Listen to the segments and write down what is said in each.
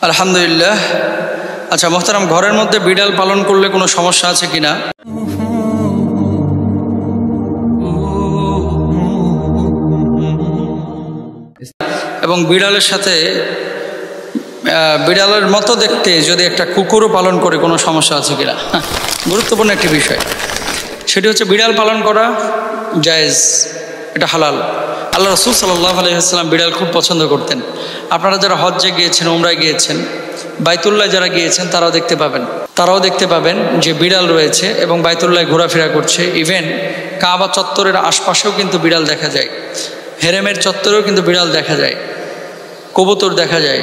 আলহামদুলিল্লাহ। আচ্ছা মোহতারাম, ঘরের মধ্যে বিড়াল পালন করলে কোনো সমস্যা আছে কিনা? এবং বিড়ালের সাথে বিড়ালের মতো দেখতে যদি একটা কুকুরও পালন করে কোনো সমস্যা আছে কিনা, গুরুত্বপূর্ণ একটি বিষয়। সেটি হচ্ছে বিড়াল পালন করা জায়েজ, এটা হালাল। আল্লাহ রাসূল সাল্লাল্লাহু আলাইহি ওয়াসাল্লাম বিড়াল খুব পছন্দ করতেন। আপনারা যারা হজ্জে গিয়েছেন, উমরায় গিয়েছেন, বাইতুল্লাহ যারা গিয়েছেন তারাও দেখতে পাবেন যে বিড়াল রয়েছে এবং বাইতুল্লাহ ঘোরাফেরা করছে। ইভেন কাবা চত্বরের আশপাশেও কিন্তু বিড়াল দেখা যায়, হেরেমের চত্বরেও কিন্তু বিড়াল দেখা যায়, কবুতর দেখা যায়।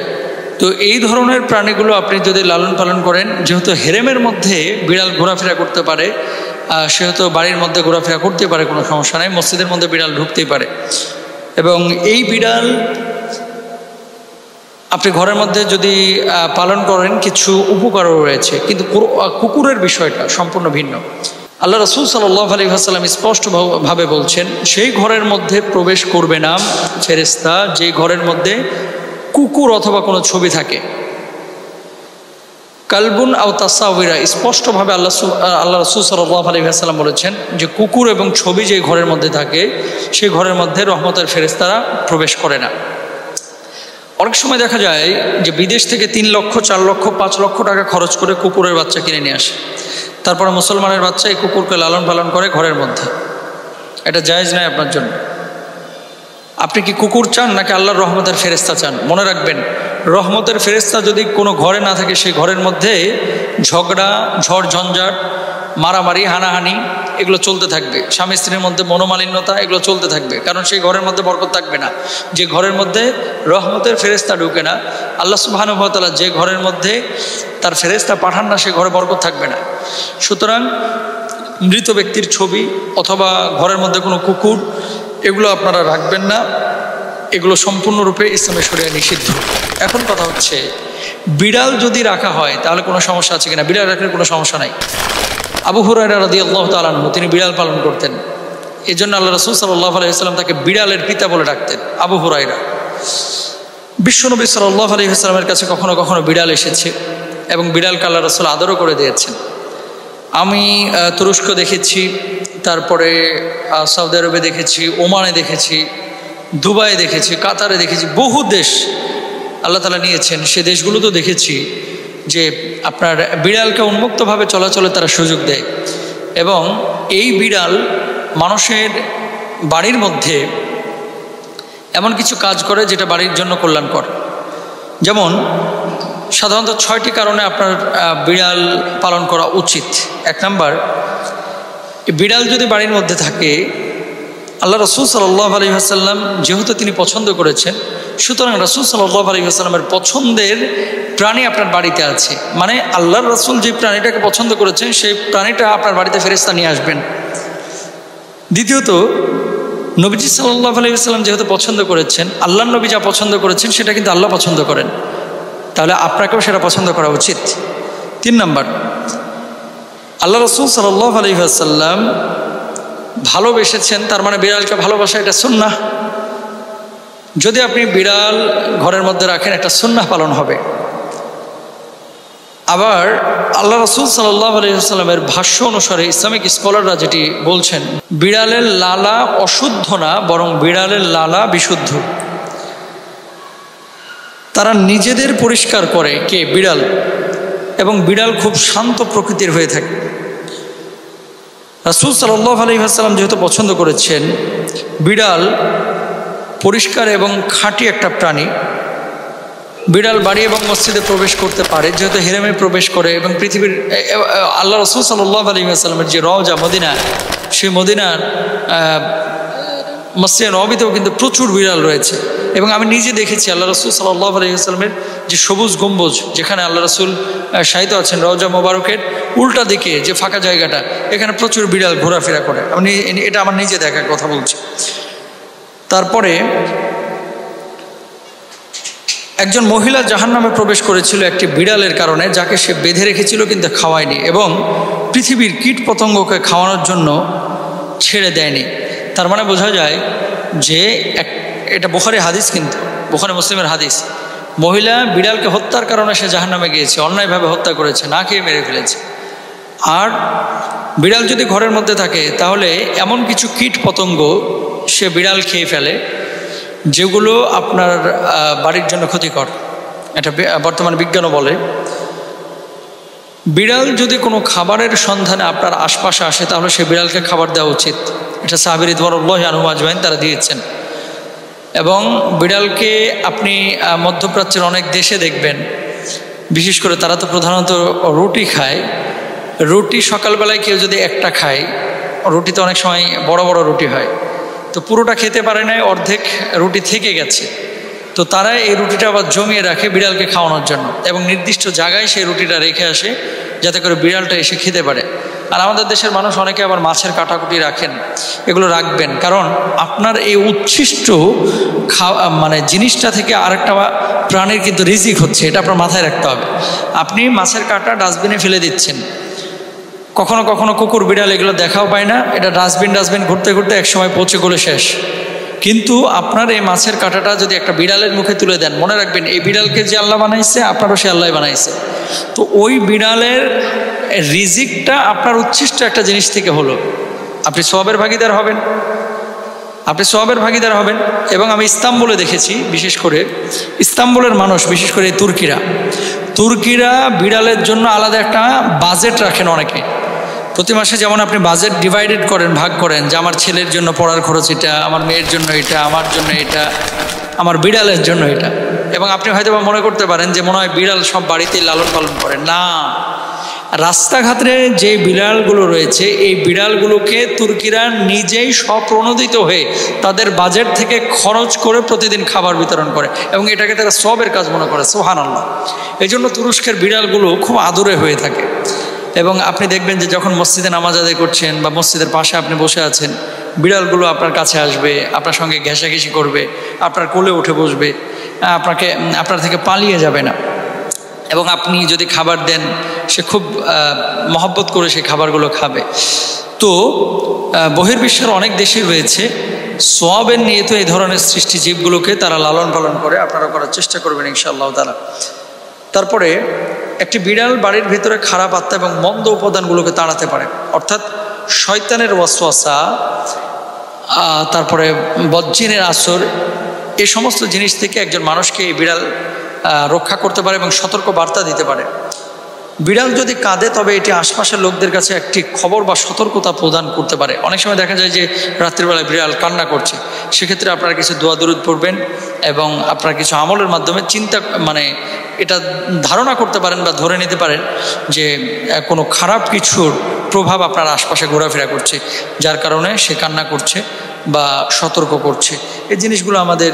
তো এই ধরনের প্রাণীগুলো আপনি যদি লালন পালন করেন, যেহেতু হেরেমের মধ্যে বিড়াল ঘোরাফেরা করতে পারে, সেহেতু বাড়ির মধ্যে ঘোরাফেরা করতে পারে, কোনো সমস্যা নেই। মসজিদের মধ্যে বিড়াল ঢুকতেই পারে। এবং এই বিড়াল আপনি ঘরের মধ্যে যদি পালন করেন, কিছু উপকারও রয়েছে। কিন্তু কুকুরের বিষয়টা সম্পূর্ণ ভিন্ন। আল্লাহ রাসূল সাল্লাল্লাহু আলাইহি ওয়াসাল্লাম স্পষ্টভাবে বলছেন, সেই ঘরের মধ্যে প্রবেশ করবে না ফেরেশতা যে ঘরের মধ্যে কুকুর অথবা কোনো ছবি থাকে। কালবুন আও তাসাউরা, স্পষ্টভাবে আল্লাহ রাসূল সাল্লাল্লাহু আলাইহি ওয়াসাল্লাম বলেছেন যে কুকুর এবং ছবি যে ঘরের মধ্যে থাকে, সেই ঘরের মধ্যে রহমতের ফেরেশতারা প্রবেশ করে না। অনেক সময় দেখা যায় যে বিদেশ থেকে 3 লক্ষ, 4 লক্ষ, 5 লক্ষ টাকা খরচ করে কুকুরের বাচ্চা কিনে নিয়ে আসে। তারপরে মুসলমানের বাচ্চা এই কুকুরকে লালন পালন করে ঘরের মধ্যে। এটা জায়েজ নয় আপনার জন্য। আপনি কি কুকুর চান নাকি আল্লাহর রহমতের ফেরেশতা চান? মনে রাখবেন, রহমতের ফেরেশতা যদি কোনো ঘরে না থাকে, সেই ঘরের মধ্যে ঝগড়া, ঝড় ঝঞ্ঝাট, মারামারি, হানাহানি এগুলো চলতে থাকবে। স্বামী স্ত্রীর মধ্যে মনোমালিন্যতা এগুলো চলতে থাকবে, কারণ সেই ঘরের মধ্যে বরকত থাকবে না। যে ঘরের মধ্যে রহমতের ফেরেশতা ঢুকে না, আল্লাহ সুবহানাহু ওয়া তাআলা যে ঘরের মধ্যে তার ফেরেশতা পাঠান না, সে ঘরে বরকত থাকবে না। সুতরাং মৃত ব্যক্তির ছবি অথবা ঘরের মধ্যে কোনো কুকুর, এগুলো আপনারা রাখবেন না। এগুলো সম্পূর্ণরূপে ইসলামের শরিয়ায় নিষিদ্ধ। এখন কথা হচ্ছে, বিড়াল যদি রাখা হয় তাহলে কোনো সমস্যা আছে কিনা? বিড়াল রাখলে কোনো সমস্যা নাই। আবু হুরায়রা রাদিয়াল্লাহু তাআলা আনহু, তিনি বিড়াল পালন করতেন। এই জন্য আল্লাহ রাসূল সাল্লাল্লাহু আলাইহি ওয়াসাল্লাম তাকে বিড়ালের পিতা বলে ডাকতেন, আবু হুরায়রা। বিশ্বনবী সাল্লাল্লাহু আলাইহি ওয়াসাল্লামের কাছে কখনো কখনো বিড়াল এসেছে এবং বিড়ালকে আল্লাহ রাসূল আদরও করে দিয়েছেন। আমি তুরস্ক দেখেছি, তারপরে সৌদি আরবে দেখেছি, ওমানে দেখেছি, দুবাই দেখেছি, কাতারে দেখেছি, বহু দেশ আল্লাহ তাআলা নিয়েছেন। সে দেশগুলোতেও দেখেছি যে আপনার বিড়ালকে উন্মুক্তভাবে চলাচলে তারা সুযোগ দেয়। এবং এই বিড়াল মানুষের বাড়ির মধ্যে এমন কিছু কাজ করে যেটা বাড়ির জন্য কল্যাণকর। যেমন সাধারণত 6টি কারণে আপনার বিড়াল পালন করা উচিত। 1 নাম্বার, বিড়াল যদি বাড়ির মধ্যে থাকে, আল্লাহ রাসূল সাল্লাল্লাহু আলাইহি ওয়াসাল্লাম যেহেতু তিনি পছন্দ করেছেন, সুতরাং রাসূল সাল্লাল্লাহু আলাইহি ওয়াসাল্লামের পছন্দের প্রাণী আপনার বাড়িতে আছে। মানে আল্লাহর রাসূল যে প্রাণীটাকে পছন্দ করেছেন, সেই প্রাণীটা আপনার বাড়িতে ফেরেশতা নিয়ে আসবেন। দ্বিতীয়ত, নবীজি সাল্লাল্লাহু আলাইহি ওয়াসাল্লাম যেহেতু পছন্দ করেছেন, আল্লাহর নবী যা পছন্দ করেছেন সেটা কিন্তু আল্লাহ পছন্দ করেন, তাহলে আপনাকেও সেটা পছন্দ করা উচিত। 3 নাম্বার, আল্লাহ রাসূল সাল্লাল্লাহু আলাইহি ওয়াসাল্লাম ভালোবেসেছেন, তার মানে বিড়ালকে ভালোবাসা, এটা সুন্নাহ। যদি আপনি বিড়াল ঘরের মধ্যে রাখেন, একটা সুন্নাহ পালন হবে। আবার আল্লাহ রাসূল সাল্লাল্লাহু আলাইহি ওয়াসাল্লামের ভাষ্য অনুসারে ইসলামিক স্কলাররা যেটি বলছেন, বিড়ালের লালা অশুদ্ধ না, বরং বিড়ালের লালা বিশুদ্ধ। তারা নিজেদের পরিষ্কার করে, কে? বিড়াল। এবং বিড়াল খুব শান্ত প্রকৃতির হয়ে থাকে। রাসূল সাল্লাল্লাহু আলাইহি ওয়াসাল্লাম যেহেতু পছন্দ করেছেন, বিড়াল পরিষ্কার এবং খাঁটি একটা প্রাণী। বিড়াল বাড়ি এবং মসজিদে প্রবেশ করতে পারে, যেহেতু হেরেমে প্রবেশ করে। এবং পৃথিবীর আল্লাহ রাসূল সাল্লাল্লাহু আলাইহি ওয়াসাল্লামের যে রওজা মদিনা, সেই মদিনার মসজিদে নববীতেও কিন্তু প্রচুর বিড়াল রয়েছে। এবং আমি নিজে দেখেছি আল্লাহ রাসূল সাল্লাল্লাহু আলাইহি ওয়াসাল্লামের যে সবুজ গম্বুজ, যেখানে আল্লাহ রাসূল শায়িত আছেন, রওজা মোবারকের উল্টা দিকে যে ফাঁকা জায়গাটা, এখানে প্রচুর বিড়াল ঘোরাফেরা করে। এটা আমার নিজে দেখার কথা বলছি। তারপরে একজন মহিলা জাহান্নামে প্রবেশ করেছিল একটি বিড়ালের কারণে, যাকে সে বেঁধে রেখেছিল কিন্তু খাওয়ায়নি, এবং পৃথিবীর কীট পতঙ্গকে খাওয়ানোর জন্য ছেড়ে দেয়নি। তার মানে বোঝা যায় যে এটা বুখারী হাদিস, কিন্তু বুখারী মুসলিমের হাদিস, মহিলা বিড়ালকে হত্যার কারণে সে জাহান্নামে গিয়েছে, অন্যায়ভাবে হত্যা করেছে, না খেয়ে মেরে ফেলেছে। আর বিড়াল যদি ঘরের মধ্যে থাকে তাহলে এমন কিছু কীট পতঙ্গ সে বিড়াল খেয়ে ফেলে যেগুলো আপনার বাড়ির জন্য ক্ষতিকর। এটা বর্তমান বিজ্ঞানও বলে। বিড়াল যদি কোনো খাবারের সন্ধানে আপনার আশপাশে আসে তাহলে সে বিড়ালকে খাবার দেওয়া উচিত। এটা সাহাবী রিদওয়ানুল্লাহি আনহুম আজমাইন তারা দিয়েছেন। এবং বিড়ালকে আপনি মধ্যপ্রাচ্যের অনেক দেশে দেখবেন, বিশেষ করে তারা তো প্রধানত রুটি খায়। রুটি সকালবেলায় কেউ যদি একটা খায়, রুটিতে অনেক সময় বড় বড় রুটি হয়, তো পুরোটা খেতে পারে নাই, অর্ধেক রুটি থেকে গেছে, তো তারা এই রুটিটা আবার জমিয়ে রাখে বিড়ালকে খাওয়ানোর জন্য এবং নির্দিষ্ট জায়গায় সেই রুটিটা রেখে আসে যাতে করে বিড়ালটা এসে খেতে পারে। আর আমাদের দেশের মানুষ অনেকে আবার মাছের কাটাকুটি রাখেন, এগুলো রাখবেন, কারণ আপনার এই উচ্ছিষ্ট মানে জিনিসটা থেকে আরেকটা প্রাণীর কিন্তু রিজিক হচ্ছে, এটা আপনার মাথায় রাখতে হবে। আপনি মাছের কাঁটা ডাস্টবিনে ফেলে দিচ্ছেন, কখনো কখনো কুকুর বিড়াল এগুলো দেখাও পায় না, এটা ডাস্টবিন ঘুরতে ঘুরতে একসময় পচে গলে শেষ। কিন্তু আপনার এই মাছের কাঁটাটা যদি একটা বিড়ালের মুখে তুলে দেন, মনে রাখবেন এই বিড়ালকে যে আল্লাহ বানাইছে আপনারও সে আল্লাহ বানাইছে, তো ওই বিড়ালের রিজিকটা আপনার উচ্ছিষ্ট একটা জিনিস থেকে হলো, আপনি সওয়াবের ভাগীদার হবেন, আপনি সওয়াবের ভাগীদার হবেন। এবং আমি ইস্তাম্বুলে দেখেছি, বিশেষ করে ইস্তাম্বুলের মানুষ, বিশেষ করে তুর্কিরা বিড়ালের জন্য আলাদা একটা বাজেট রাখেন অনেকে। প্রতি মাসে যেমন আপনি বাজেট ডিভাইডেড করেন, ভাগ করেন, যে আমার ছেলের জন্য পড়ার খরচ এটা, আমার মেয়ের জন্য এটা, আমার জন্য এটা, আমার বিড়ালের জন্য এটা। এবং আপনি হয়তো মনে করতে পারেন যে মনে হয় বিড়াল সব বাড়িতেই লালন পালন করে, না, রাস্তাঘাটে যে বিড়ালগুলো রয়েছে এই বিড়ালগুলোকে তুর্কিরা নিজেই স্বপ্রণোদিত হয়ে তাদের বাজেট থেকে খরচ করে প্রতিদিন খাবার বিতরণ করে এবং এটাকে তারা সবের কাজ মনে করে। সুবহানাল্লাহ। এই জন্য তুরস্কের বিড়ালগুলো খুব আদরে হয়ে থাকে। এবং আপনি দেখবেন যে যখন মসজিদে নামাজ আদায় করছেন বা মসজিদের পাশে আপনি বসে আছেন, বিড়ালগুলো আপনার কাছে আসবে, আপনার সঙ্গে ঘেঁষাঘেঁষি করবে, আপনার কোলে উঠে বসবে, আপনার থেকে পালিয়ে যাবে না। এবং আপনি যদি খাবার দেন সে খুব মহব্বত করে সেই খাবারগুলো খাবে। তো বহির্বিশ্বের অনেক দেশে রয়েছে সওয়াবের নিয়ে, তো এই ধরনের সৃষ্টি জীবগুলোকে তারা লালন পালন করে, আপনারা করার চেষ্টা করবেন ইনশাআল্লাহ তাআলা। তারপরে একটি বিড়াল বাড়ির ভিতরে খারাপ আত্মা এবং মন্দ উপাদানগুলোকে তাড়াতে পারে, অর্থাৎ শয়তানের ওয়াসওয়াসা, তারপরে বজ্জিনের আসর, এই সমস্ত জিনিস থেকে একজন মানুষকে এই বিড়াল রক্ষা করতে পারে এবং সতর্ক বার্তা দিতে পারে। বিড়াল যদি কাঁদে তবে এটি আশপাশের লোকদের কাছে একটি খবর বা সতর্কতা প্রদান করতে পারে। অনেক সময় দেখা যায় যে রাত্রিবেলায় বিড়াল কান্না করছে, সেক্ষেত্রে আপনারা কিছু দোয়া দরুদ পড়বেন এবং আপনারা কিছু আমলের মাধ্যমে এটা ধারণা করতে পারেন বা ধরে নিতে পারেন যে কোনো খারাপ কিছুর প্রভাব আপনার আশপাশে ঘোরাফেরা করছে, যার কারণে সে কান্না করছে বা সতর্ক করছে। এই জিনিসগুলো আমাদের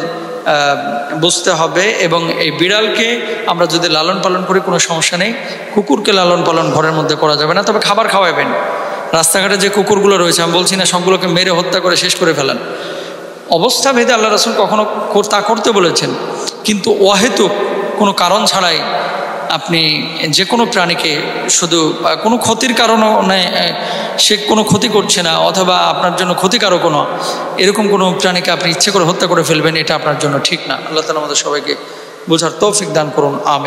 বুঝতে হবে। এবং এই বিড়ালকে আমরা যদি লালন পালন করি কোনো সমস্যা নেই, কুকুরকে লালন পালন ঘরের মধ্যে করা যাবে না, তবে খাবার খাওয়াবেন। রাস্তাঘাটে যে কুকুরগুলো রয়েছে, আমি বলছি না সবগুলোকে মেরে হত্যা করে শেষ করে ফেলান, অবস্থা ভেদে আল্লাহ রাসূল কখনো তা করতে বলেছেন, কিন্তু অহেতুক কোনো কারণ ছাড়াই আপনি যে কোনো প্রাণীকে শুধু কোনো ক্ষতির কারণও নেই, সে কোনো ক্ষতি করছে না অথবা আপনার জন্য ক্ষতিকারকও না, এরকম কোনো প্রাণীকে আপনি ইচ্ছে করে হত্যা করে ফেলবেন, এটা আপনার জন্য ঠিক না। আল্লাহ তাআলা আমাদের সবাইকে বোঝার তৌফিক দান করুন। আমিন।